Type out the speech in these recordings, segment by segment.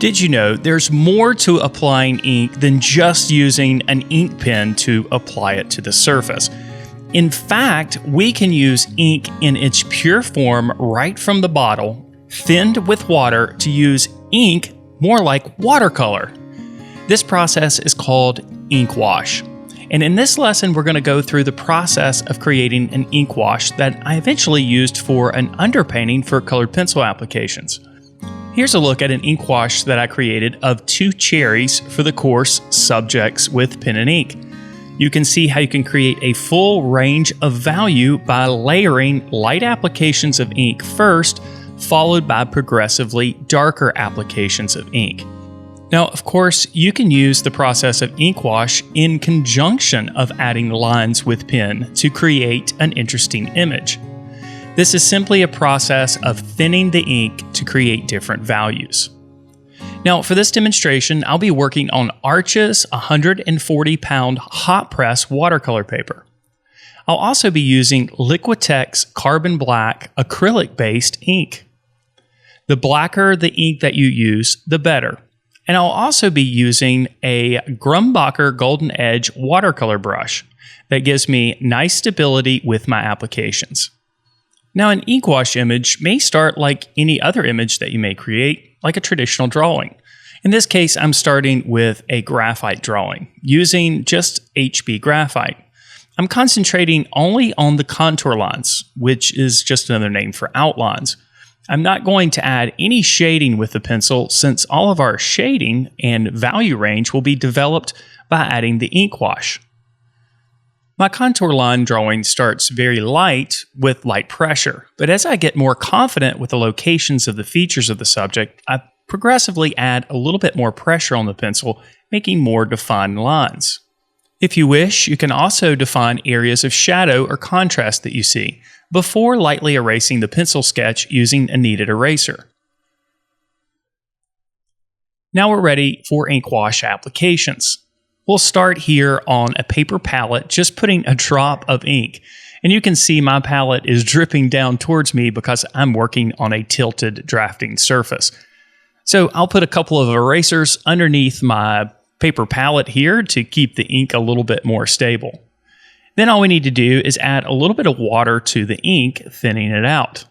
Did you know there's more to applying ink than just using an ink pen to apply it to the surface? In fact, we can use ink in its pure form right from the bottle, thinned with water to use ink more like watercolor. This process is called ink wash. And in this lesson, we're going to go through the process of creating an ink wash that I eventually used for an underpainting for colored pencil applications. Here's a look at an ink wash that I created of 2 cherries for the course Subjects with Pen and Ink. You can see how you can create a full range of value by layering light applications of ink first, followed by progressively darker applications of ink. Now, of course, you can use the process of ink wash in conjunction of adding lines with pen to create an interesting image. This is simply a process of thinning the ink to create different values. Now, for this demonstration, I'll be working on Arch's 140-pound hot press watercolor paper. I'll also be using Liquitex Carbon Black acrylic-based ink. The blacker the ink that you use, the better. And I'll also be using a Grumbacher Golden Edge watercolor brush that gives me nice stability with my applications. Now, an ink wash image may start like any other image that you may create, like a traditional drawing. In this case, I'm starting with a graphite drawing, using just HB graphite. I'm concentrating only on the contour lines, which is just another name for outlines. I'm not going to add any shading with the pencil since all of our shading and value range will be developed by adding the ink wash. My contour line drawing starts very light with light pressure, but as I get more confident with the locations of the features of the subject, I progressively add a little bit more pressure on the pencil, making more defined lines. If you wish, you can also define areas of shadow or contrast that you see, before lightly erasing the pencil sketch using a kneaded eraser. Now we're ready for ink wash applications. We'll start here on a paper palette, just putting a drop of ink. And you can see my palette is dripping down towards me because I'm working on a tilted drafting surface. So I'll put a couple of erasers underneath my paper palette here to keep the ink a little bit more stable. Then all we need to do is add a little bit of water to the ink, thinning it out.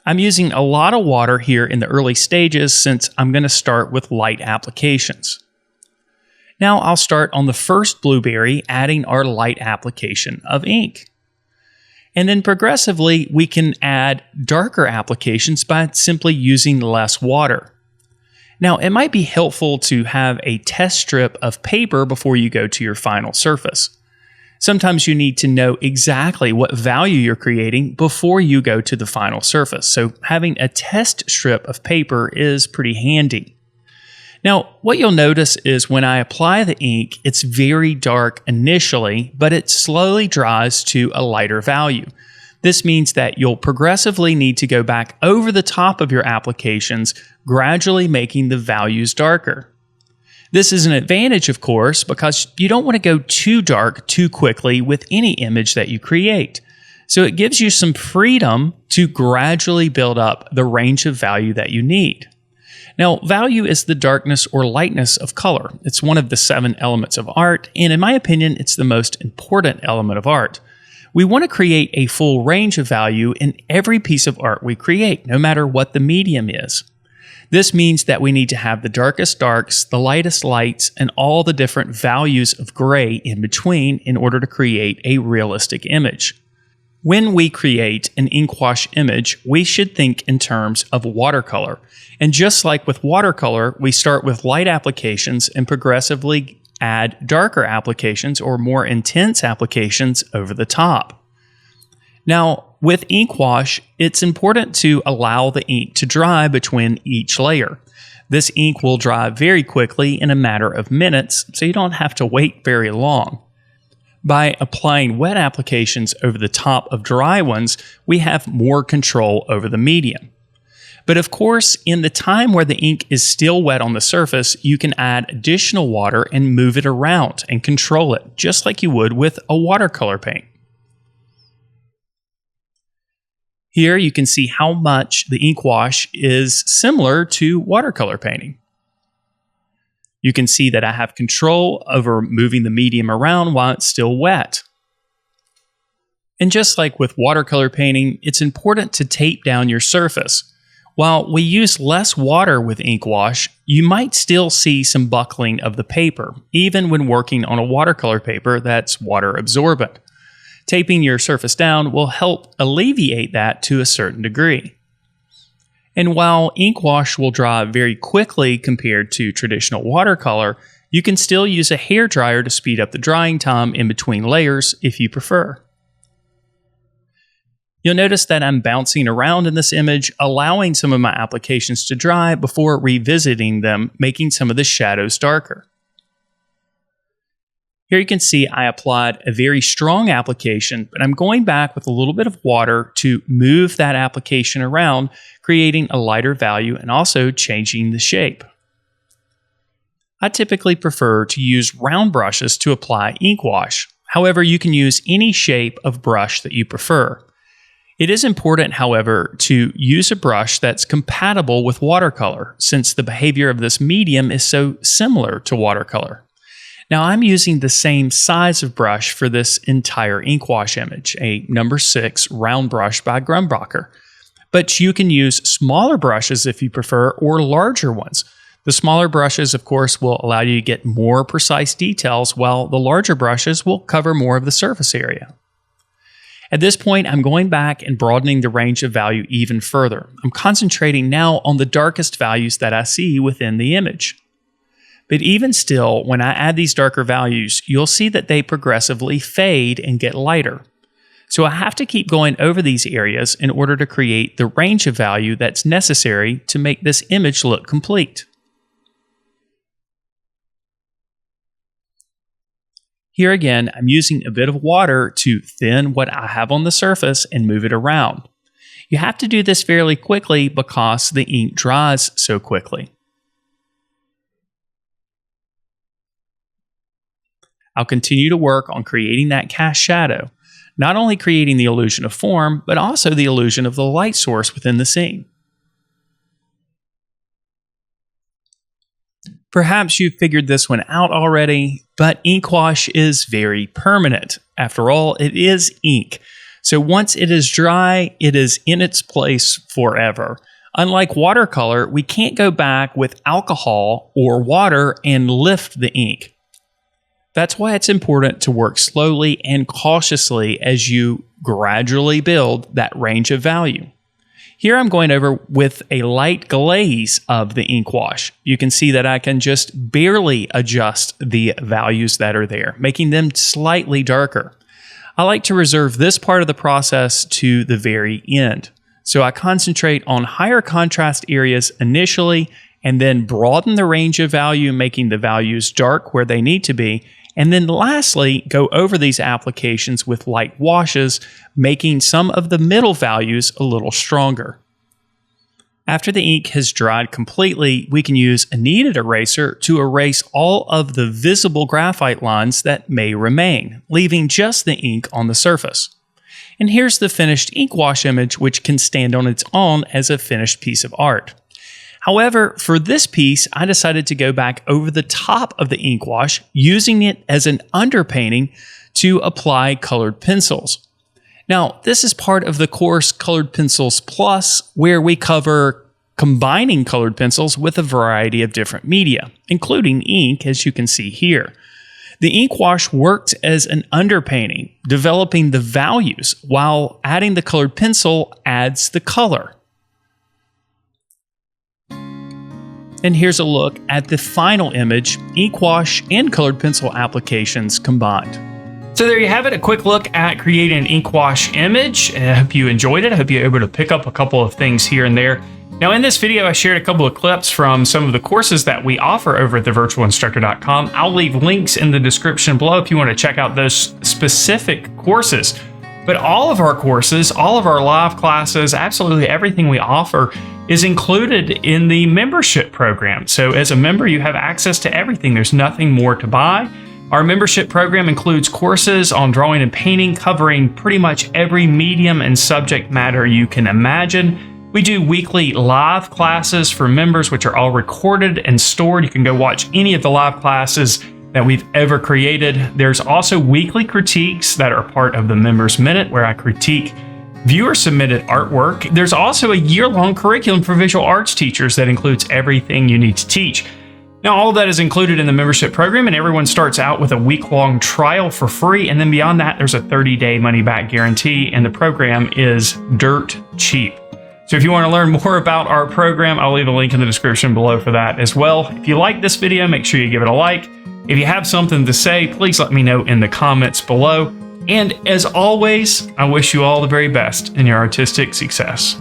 I'm using a lot of water here in the early stages since I'm going to start with light applications. Now I'll start on the first blueberry, adding our light application of ink. And then progressively we can add darker applications by simply using less water. Now it might be helpful to have a test strip of paper before you go to your final surface. Sometimes you need to know exactly what value you're creating before you go to the final surface, so having a test strip of paper is pretty handy. Now, what you'll notice is when I apply the ink, it's very dark initially, but it slowly dries to a lighter value. This means that you'll progressively need to go back over the top of your applications, gradually making the values darker. This is an advantage, of course, because you don't want to go too dark too quickly with any image that you create. So it gives you some freedom to gradually build up the range of value that you need. Now, value is the darkness or lightness of color. It's one of the 7 elements of art, and in my opinion, it's the most important element of art. We want to create a full range of value in every piece of art we create, no matter what the medium is. This means that we need to have the darkest darks, the lightest lights, and all the different values of gray in between in order to create a realistic image. When we create an ink wash image, we should think in terms of watercolor. And just like with watercolor, we start with light applications and progressively add darker applications or more intense applications over the top. Now, with ink wash, it's important to allow the ink to dry between each layer. This ink will dry very quickly in a matter of minutes, so you don't have to wait very long. By applying wet applications over the top of dry ones, we have more control over the medium. But of course, in the time where the ink is still wet on the surface, you can add additional water and move it around and control it, just like you would with a watercolor paint. Here you can see how much the ink wash is similar to watercolor painting. You can see that I have control over moving the medium around while it's still wet. And just like with watercolor painting, it's important to tape down your surface. While we use less water with ink wash, you might still see some buckling of the paper, even when working on a watercolor paper that's water absorbent. Taping your surface down will help alleviate that to a certain degree. And while ink wash will dry very quickly compared to traditional watercolor, you can still use a hairdryer to speed up the drying time in between layers if you prefer. You'll notice that I'm bouncing around in this image, allowing some of my applications to dry before revisiting them, making some of the shadows darker. Here you can see I applied a very strong application, but I'm going back with a little bit of water to move that application around, creating a lighter value and also changing the shape. I typically prefer to use round brushes to apply ink wash. However, you can use any shape of brush that you prefer. It is important, however, to use a brush that's compatible with watercolor, since the behavior of this medium is so similar to watercolor. Now I'm using the same size of brush for this entire ink wash image, a number 6 round brush by Grumbacher. But you can use smaller brushes if you prefer, or larger ones. The smaller brushes, of course, will allow you to get more precise details, while the larger brushes will cover more of the surface area. At this point, I'm going back and broadening the range of value even further. I'm concentrating now on the darkest values that I see within the image. But even still, when I add these darker values, you'll see that they progressively fade and get lighter. So I have to keep going over these areas in order to create the range of value that's necessary to make this image look complete. Here again, I'm using a bit of water to thin what I have on the surface and move it around. You have to do this fairly quickly because the ink dries so quickly. I'll continue to work on creating that cast shadow, not only creating the illusion of form, but also the illusion of the light source within the scene. Perhaps you've figured this one out already, but ink wash is very permanent. After all, it is ink. So once it is dry, it is in its place forever. Unlike watercolor, we can't go back with alcohol or water and lift the ink. That's why it's important to work slowly and cautiously as you gradually build that range of value. Here I'm going over with a light glaze of the ink wash. You can see that I can just barely adjust the values that are there, making them slightly darker. I like to reserve this part of the process to the very end. So I concentrate on higher contrast areas initially and then broaden the range of value, making the values dark where they need to be. And then lastly, go over these applications with light washes, making some of the middle values a little stronger. After the ink has dried completely, we can use a kneaded eraser to erase all of the visible graphite lines that may remain, leaving just the ink on the surface. And here's the finished ink wash image, which can stand on its own as a finished piece of art. However, for this piece, I decided to go back over the top of the ink wash, using it as an underpainting to apply colored pencils. Now, this is part of the course Colored Pencils Plus, where we cover combining colored pencils with a variety of different media, including ink, as you can see here. The ink wash worked as an underpainting, developing the values, while adding the colored pencil adds the color. And here's a look at the final image, ink wash and colored pencil applications combined. So there you have it, a quick look at creating an ink wash image. I hope you enjoyed it. I hope you're able to pick up a couple of things here and there. Now in this video, I shared a couple of clips from some of the courses that we offer over at thevirtualinstructor.com. I'll leave links in the description below if you want to check out those specific courses. But all of our courses, all of our live classes, absolutely everything we offer is included in the membership program. So as a member, you have access to everything. There's nothing more to buy. Our membership program includes courses on drawing and painting, covering pretty much every medium and subject matter you can imagine. We do weekly live classes for members, which are all recorded and stored. You can go watch any of the live classes that we've ever created. There's also weekly critiques that are part of the Members Minute, where I critique viewer-submitted artwork. There's also a year-long curriculum for visual arts teachers that includes everything you need to teach. Now, all of that is included in the membership program, and everyone starts out with a week-long trial for free, and then beyond that, there's a 30-day money-back guarantee, and the program is dirt cheap. So if you want to learn more about our program, I'll leave a link in the description below for that as well. If you like this video, make sure you give it a like. If you have something to say, please let me know in the comments below. And as always, I wish you all the very best in your artistic success.